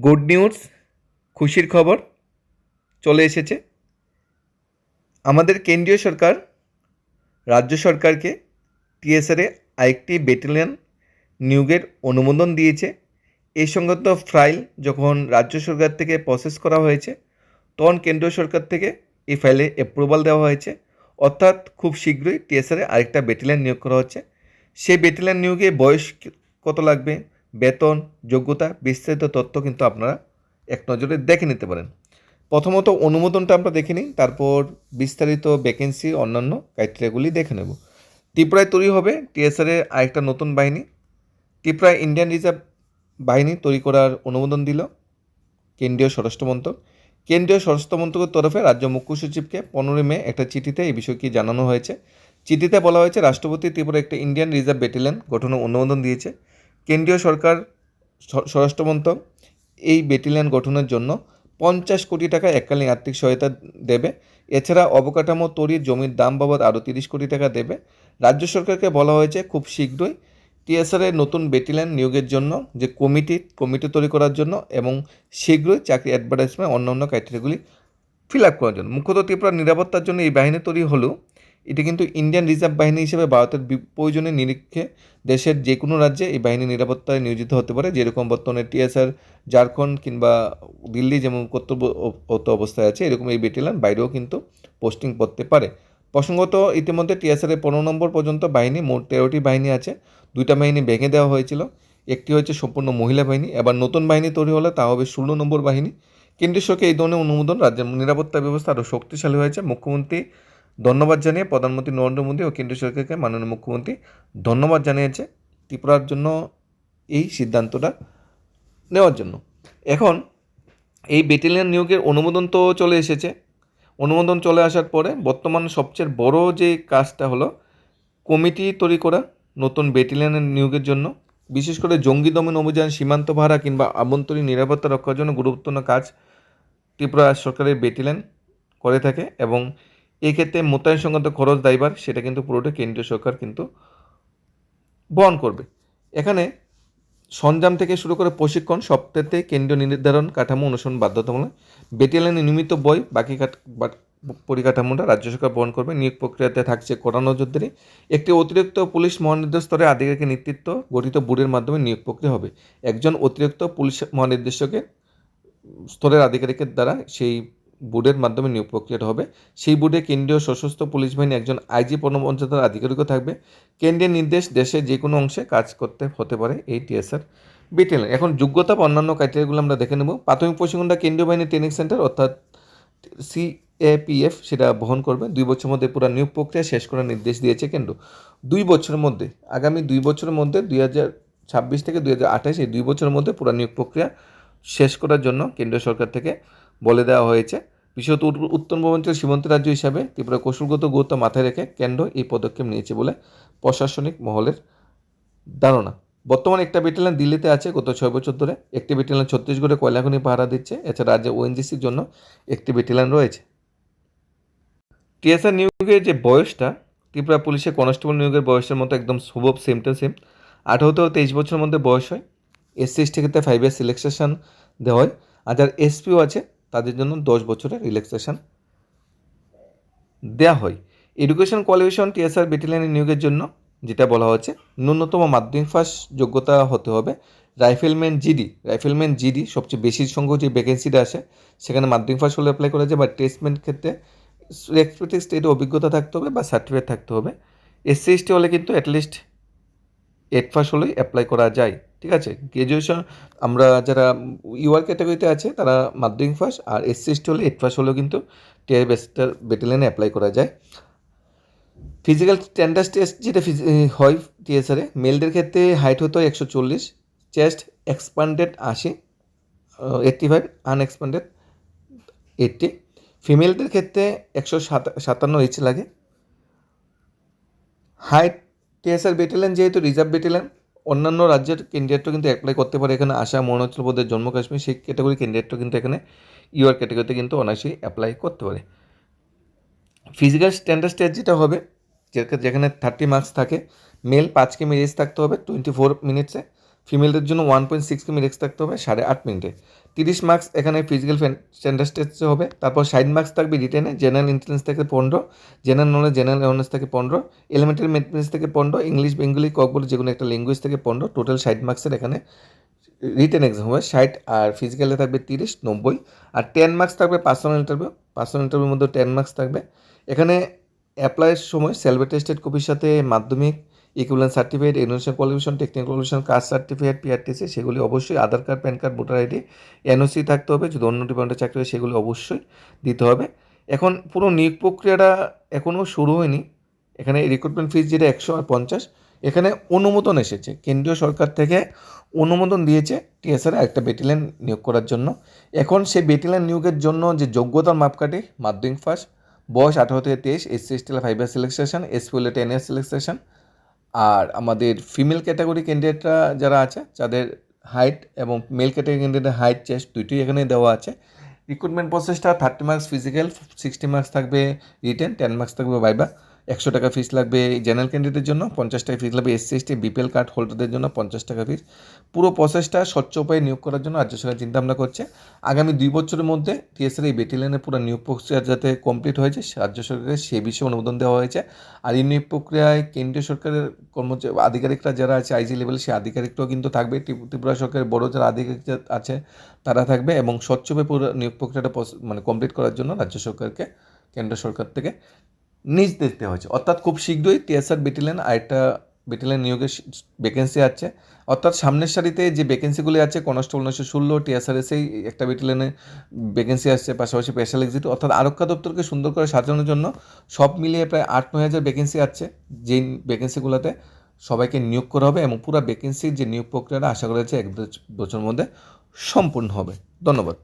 Good news, খুশির খবর চলে এসেছে। আমাদের কেন্দ্রীয় সরকার রাজ্য সরকারকে টিএসআরে আরেকটি ব্যাটালিয়ন নিয়োগের অনুমোদন দিয়েছে। এই সংক্রান্ত ফাইল যখন রাজ্য সরকার থেকে প্রসেস করা হয়েছে, তখন কেন্দ্রীয় সরকার থেকে এই ফাইলে অ্যাপ্রুভাল দেওয়া হয়েছে। অর্থাৎ খুব শীঘ্রই টিএসআরে আরেকটা ব্যাটালিয়ন নিয়োগ করা হচ্ছে। সেই ব্যাটালিয়ন নিয়োগে বয়স কত লাগবে, বেতন, যোগ্যতা, বিস্তারিত তথ্য কিন্তু আপনারা এক নজরে দেখে নিতে পারেন। প্রথমত অনুমোদনটা আমরা দেখে নিই, তারপর বিস্তারিত ভ্যাকেন্সি অন্যান্য ক্রাইটেরিয়াগুলি দেখে নেব। ত্রিপুরায় তৈরি হবে টিএসআরের আরেকটা নতুন বাহিনী। ত্রিপুরায় ইন্ডিয়ান রিজার্ভ বাহিনী তৈরি করার অনুমোদন দিল কেন্দ্রীয় স্বরাষ্ট্র মন্ত্রক। কেন্দ্রীয় স্বরাষ্ট্র মন্ত্রকের তরফে রাজ্য মুখ্য সচিবকে 15 মে একটা চিঠিতে এই বিষয়টি জানানো হয়েছে। চিঠিতে বলা হয়েছে রাষ্ট্রপতি ত্রিপুরা একটা ইন্ডিয়ান রিজার্ভ ব্যাটালিয়ন গঠনের অনুমোদন দিয়েছে। কেন্দ্রীয় সরকার স্বরাষ্ট্র মন্ত্রক এই ব্যাটালিয়ন গঠনের জন্য 50 কোটি টাকা এককালীন আর্থিক সহায়তা দেবে। এছাড়া অবকাঠামো তৈরির জমির দাম বাবদ আরও 30 কোটি টাকা দেবে। রাজ্য সরকারকে বলা হয়েছে খুব শীঘ্রই টিএসআরের নতুন ব্যাটালিয়ন নিয়োগের জন্য যে কমিটি তৈরি করার জন্য এবং শীঘ্রই চাকরি অ্যাডভার্টাইজমেন্ট অন্যান্য ক্রাইটেরিয়াগুলি ফিল আপ করার জন্য। মুখ্যত ত্রিপুরার নিরাপত্তার জন্য এই বাহিনী তৈরি হলেও এটি কিন্তু ইন্ডিয়ান রিজার্ভ বাহিনী হিসেবে ভারতের প্রয়োজনের নিরীক্ষে দেশের যে কোনো রাজ্যে এই বাহিনী নিরাপত্তায় নিয়োজিত হতে পারে। যেরকম বর্তমানে টিএসআর ঝাড়খণ্ড কিংবা দিল্লি যেমন কর্তব্যরত অবস্থায় আছে, এরকম এই ব্যাটালিয়ন বাইরেও কিন্তু পোস্টিং করতে পারে। প্রসঙ্গত ইতিমধ্যে টিএসআরের 15 নম্বর পর্যন্ত বাহিনী, মোট 13টি বাহিনী আছে। 2টা বাহিনী ভেঙে দেওয়া হয়েছিল, একটি হচ্ছে সম্পূর্ণ মহিলা বাহিনী। এবার নতুন বাহিনী তৈরি হলে তা হবে 16 নম্বর বাহিনী। কেন্দ্রীয় সরকার এই ধরনের অনুমোদন রাজ্যের নিরাপত্তা ব্যবস্থা আরও শক্তিশালী হয়েছে। মুখ্যমন্ত্রী ধন্যবাদ জানিয়ে প্রধানমন্ত্রী নরেন্দ্র মোদী ও কেন্দ্রীয় সরকারকে মাননীয় মুখ্যমন্ত্রী ধন্যবাদ জানিয়েছে ত্রিপুরার জন্য এই সিদ্ধান্তটা নেওয়ার জন্য। এখন এই ব্যাটালিয়ন নিয়োগের অনুমোদন তো চলে এসেছে। অনুমোদন চলে আসার পরে বর্তমান সবচেয়ে বড় যে কাজটা হলো কমিটি তৈরি করা নতুন ব্যাটালিয়নের নিয়োগের জন্য। বিশেষ করে জঙ্গি দমন অভিযান, সীমান্ত পাহারা কিংবা আভ্যন্তরীণ নিরাপত্তা রক্ষার জন্য গুরুত্বপূর্ণ কাজ ত্রিপুরা সরকারের ব্যাটালিয়ন করে থাকে এবং এই ক্ষেত্রে মোতায়েন সংক্রান্ত খরচ দায়ভার সেটা কিন্তু পুরোটা কেন্দ্রীয় সরকার কিন্তু বহন করবে। এখানে সরঞ্জাম থেকে শুরু করে প্রশিক্ষণ সবটাতে কেন্দ্রীয় নির্ধারণ কাঠামো অনুসরণ বাধ্যতামূলক। ব্যাটালিয়নে নিয়মিত বাকি পরিকাঠামোটা রাজ্য সরকার বহন করবে। নিয়োগ প্রক্রিয়াতে থাকছে কড়া নজরদারি। একটি অতিরিক্ত পুলিশ মহানির্দেশক স্তরে আধিকারিকের নেতৃত্ব গঠিত বোর্ডের মাধ্যমে নিয়োগ প্রক্রিয়া হবে। একজন অতিরিক্ত পুলিশ মহানির্দেশকের স্তরের আধিকারিকের দ্বারা সেই বোর্ডের মাধ্যমে নিয়োগ প্রক্রিয়াটা হবে। সেই বোর্ডে কেন্দ্রীয় সশস্ত্র পুলিশ বাহিনী একজন আইজি পদমর্যাদার আধিকারিকও থাকবে। কেন্দ্রের নির্দেশ দেশের যে কোনো অংশে কাজ করতে হতে পারে এই টিএসআর ব্যাটালিয়ন। এখন যোগ্যতা বা অন্যান্য ক্রাইটেরিয়াগুলো আমরা দেখে নেব। প্রাথমিক প্রশিক্ষণটা কেন্দ্রীয় বাহিনী ট্রেনিং সেন্টার অর্থাৎ সিএপিএফ সেটা বহন করবে। 2 বছরের মধ্যে পুরো নিয়োগ প্রক্রিয়া শেষ করার নির্দেশ দিয়েছে কেন্দ্র। 2 বছরের মধ্যে, আগামী 2 বছরের মধ্যে 2026 থেকে 2028 এই 2 বছরের মধ্যে পুরো নিয়োগ প্রক্রিয়া শেষ করার জন্য কেন্দ্রীয় সরকার থেকে বলে দেওয়া হয়েছে। বিশেষত উত্তর পূর্বাঞ্চল সীমান্ত রাজ্য হিসাবে ত্রিপুরা কৌশলগত গুরুত্ব মাথায় রেখে কেন্দ্র এই পদক্ষেপ নিয়েছে বলে প্রশাসনিক মহলের ধারণা। বর্তমানে একটা ব্যাটালিয়ন দিল্লিতে আছে গত 6 বছর ধরে। একটি ব্যাটালিয়ন ছত্তিশগড়ে কয়লা খনি পাহারা দিচ্ছে। এছাড়া রাজ্যে ওএনজিসির জন্য একটি ব্যাটালিয়ন রয়েছে। টিএসআর নিয়োগের যে বয়সটা ত্রিপুরা পুলিশের কনস্টেবল নিয়োগের বয়সের মতো একদম সুলভ, সেম টু সেম। 18 থেকে 23 বছরের মধ্যে বয়স হয়। SC/ST ক্ষেত্রে 5 ইয়ার রিল্যাক্সেশন দেওয়া হয়। আর যার এসপিও আছে তাদের জন্য 10 বছরের রিল্যাক্সেশন দেওয়া হয়। এডুকেশন কোয়ালিফিকেশন টিএসআর ব্যাটালিয়নে নিয়োগের জন্য যেটা বলা হচ্ছে ন্যূনতম মাধ্যমিক পাস যোগ্যতা হতে হবে। রাইফেলম্যান জিডি সবচেয়ে বেশি সংখ্যক যে ভ্যাকেন্সিটা আসে সেখানে মাধ্যমিক পাস হলে অ্যাপ্লাই করা যায়, বা টেস্টমেন্ট ক্ষেত্রে রেসপেক্টিভ স্টেটে অভিজ্ঞতা থাকতে হবে বা সার্টিফিকেট থাকতে হবে। SC/ST হলে কিন্তু অ্যাটলিস্ট 8 পাস হলেই অ্যাপ্লাই করা যায়। ঠিক আছে, গ্র্যাজুয়েশন আমরা যারা ইউআর ক্যাটাগরিতে আছে তারা মাধ্যমিক পাস, আর SC/ST হলে 8 পাস হলেও কিন্তু টিআর ব্যাটালিয়নে অ্যাপ্লাই করা যায়। ফিজিক্যাল স্ট্যান্ডার্ড টেস্ট যেটা হয় টিএসআরে, মেলদের ক্ষেত্রে হাইট হতে হয় 140, চেস্ট এক্সপান্ডেড 80, 85, আনএক্সপান্ডেড 80। ফিমেলদের ক্ষেত্রে 157 ইঞ্চ লাগে। হাইট টিএসআর ব্যাটালিয়ন যেহেতু রিজার্ভ ব্যাটালিয়ন, অন্যান্য রাজ্যের ক্যান্ডিডেটও কিন্তু অ্যাপ্লাই করতে পারে। এখানে আসাম, অরুণাচল প্রদেশ, জম্মু কাশ্মীর সেই ক্যাটাগরি ক্যান্ডিডেটও কিন্তু এখানে ইউআর ক্যাটাগরিতে কিন্তু অনায়াসেই অ্যাপ্লাই করতে পারে। ফিজিক্যাল স্ট্যান্ডার্ড টেস্ট যেটা হবে, যেখানে 30 মার্কস থাকে। মেল 5 কিমি রেস থাকতে হবে 24 মিনিটসে। ফিমেলদের জন্য 1.6 কিমি রেক্স থাকতে হবে 8.5 মিনিটে। 30 মার্কস এখানে ফিজিক্যাল স্ট্যান্ডার্ড টেস্টে হবে। তারপর 60 মার্কস থাকবে রিটেনে, জেনারেল ইন্টেলিজেন্স থেকে 15, জেনারেল নলেজ জেনারেল অ্যাওয়ারনেস থেকে 15, এলিমেন্টারি ম্যাথমেটিক্স থেকে 15, ইংলিশ বেঙ্গলি ককবল যে কোনো একটা ল্যাঙ্গুয়েজ থেকে 15, টোটাল 60 মার্কসের এখানে রিটেন এক্সাম হবে 60, আর ফিজিক্যালে থাকবে 30, 90, আর 10 মার্কস থাকবে পার্সোনাল ইন্টারভিউর মধ্যে 10 মার্কস থাকবে। এখানে অ্যাপ্লাইয়ের সময় সেলফ টেস্টেড কপির সাথে মাধ্যমিক equivalent certificate, education qualification, technical qualification, caste certificate, PRTC সেগুলি অবশ্যই, Aadhaar card, PAN card, voter ID, NOC থাকতে হবে, যদি অন্য ডিপার্টমেন্টে চাকরি হয় সেগুলি অবশ্যই দিতে হবে। এখন পুরো নিয়োগ প্রক্রিয়াটা এখনও শুরু হয়নি। এখানে রিক্রুটমেন্ট ফিস যেটা 150, এখানে অনুমোদন এসেছে কেন্দ্রীয় সরকার থেকে, অনুমোদন দিয়েছে টিএসআর একটা ব্যাটালিয়ন নিয়োগ করার জন্য। এখন সেই ব্যাটালিয়ন নিয়োগের জন্য যে যোগ্যতার মাপকাঠি মাধ্যমিক পাস, বয়স 18 থেকে 23, এসসি এসটি 5 ইয়ার সিলেকশন, এসপি হলে 10 ইয়ার সিলেকশন, আর আমাদের ফিমেল ক্যাটাগরি ক্যান্ডিডেটরা যারা আছে যাদের হাইট এবং মেল ক্যাটাগরি ক্যান্ডিডেটের হাইট চেস্ট দুইটি এখানে দেওয়া আছে। রিক্রুটমেন্ট প্রসেসটা 30 মার্কস ফিজিক্যাল, 60 মার্কস থাকবে রিটেন, 10 মার্কস থাকবে ভাইবা, 100 টাকা ফিস লাগবে জেনারেল ক্যান্ডিডেটের জন্য, 50 টাকা ফিস লাগবে এসসি এসটি বিপিএল কার্ড হোল্ডারদের জন্য 50 টাকা ফিস। পুরো প্রসেসটা স্বচ্ছ উপায়ে নিয়োগ করার জন্য রাজ্য সরকার চিন্তাভাবনা করছে। আগামী 2 বছরের মধ্যে টিএসআর এই ব্যাটালিয়নের পুরো নিয়োগ প্রক্রিয়া যাতে কমপ্লিট হয়েছে রাজ্য সরকারের সে বিষয়ে অনুমোদন দেওয়া হয়েছে। আর এই নিয়োগ প্রক্রিয়ায় কেন্দ্রীয় সরকারের আধিকারিকরা যারা আছে আইজি লেভেল সেই আধিকারিকটাও কিন্তু থাকবে, ত্রিপুরা সরকারের বড় যারা আধিকারিক আছে তারা থাকবে, এবং স্বচ্ছভাবে পুরো নিয়োগ প্রক্রিয়াটা কমপ্লিট করার জন্য রাজ্য সরকারকে কেন্দ্র সরকার থেকে নির্দেশ দেওয়া হয়েছে। অর্থাৎ খুব শীঘ্রই টিএসআর ব্যাটালিয়ন আরেকটা ব্যাটালিয়ন নিয়োগের ভ্যাকেন্সি আছে। অর্থাৎ সামনের সারিতে যে ভ্যাকেন্সিগুলি আছে কনস্টেবল 916, টিএসআরএসেই একটা ব্যাটালিয়নে ভ্যাকেন্সি আসছে, পাশাপাশি স্পেশাল এক্সিট, অর্থাৎ আরক্ষা দপ্তরকে সুন্দর করে সাজানোর জন্য সব মিলিয়ে প্রায় 8-9 হাজার ভ্যাকেন্সি আছে, যেই ভ্যাকেন্সিগুলোতে সবাইকে নিয়োগ করা হবে, এবং পুরো ভ্যাকেন্সির যে নিয়োগ প্রক্রিয়াটা আশা করা যাচ্ছে 1 বছরের মধ্যে সম্পূর্ণ হবে। ধন্যবাদ।